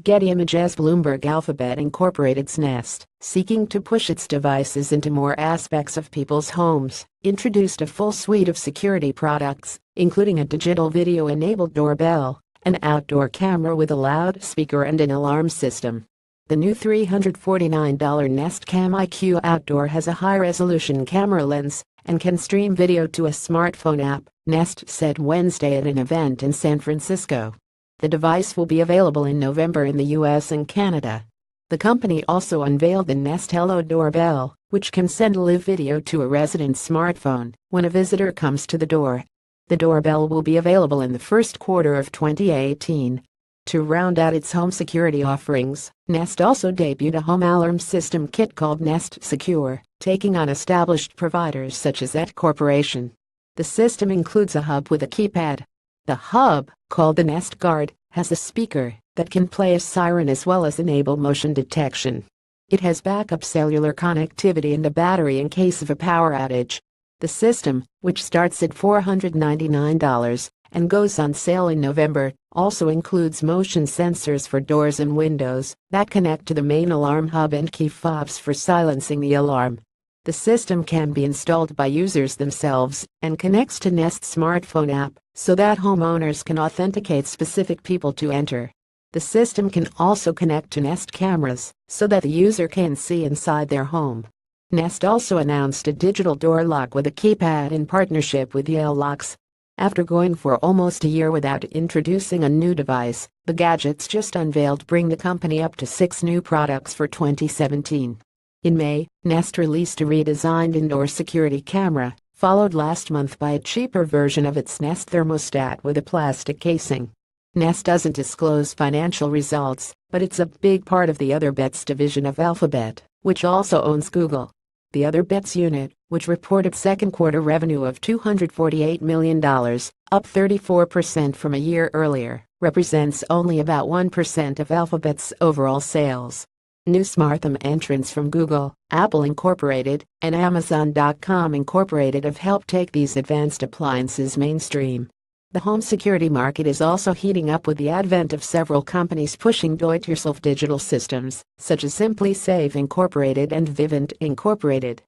Getty ImagesBloomberg Alphabet Inc.'s Nest, seeking to push its devices into more aspects of people's homes, introduced a full suite of security products, including a digital video-enabled doorbell, an outdoor camera with a loudspeaker and an alarm system. The new $349 Nest Cam IQ Outdoor has a high-resolution camera lens and can stream video to a smartphone app, Nest said Wednesday at an event in San Francisco. The device will be available in November in the US and Canada. The company also unveiled the Nest Hello Doorbell, which can send live video to a resident's smartphone when a visitor comes to the door. The doorbell will be available in the first quarter of 2018. To round out its home security offerings, Nest also debuted a home alarm system kit called Nest Secure, taking on established providers such as ET Corporation. The system includes a hub with a keypad. The hub, called the Nest Guard, has a speaker that can play a siren as well as enable motion detection. It has backup cellular connectivity and a battery in case of a power outage. The system, which starts at $499 and goes on sale in November, also includes motion sensors for doors and windows that connect to the main alarm hub and key fobs for silencing the alarm. The system can be installed by users themselves and connects to Nest's smartphone app so that homeowners can authenticate specific people to enter. The system can also connect to Nest cameras so that the user can see inside their home. Nest also announced a digital door lock with a keypad in partnership with Yale Locks. After going for almost a year without introducing a new device, the gadgets just unveiled bring the company up to 6 new products for 2017. In May, Nest released a redesigned indoor security camera, followed last month by a cheaper version of its Nest thermostat with a plastic casing. Nest doesn't disclose financial results, but it's a big part of the Other Bets division of Alphabet, which also owns Google. The Other Bets unit, which reported second quarter revenue of $248 million, up 34% from a year earlier, represents only about 1% of Alphabet's overall sales. New smartphone entrants from Google, Apple Incorporated, and Amazon.com Incorporated have helped take these advanced appliances mainstream. The home security market is also heating up with the advent of several companies pushing do-it-yourself digital systems, such as Simply Safe Incorporated and Vivint Incorporated.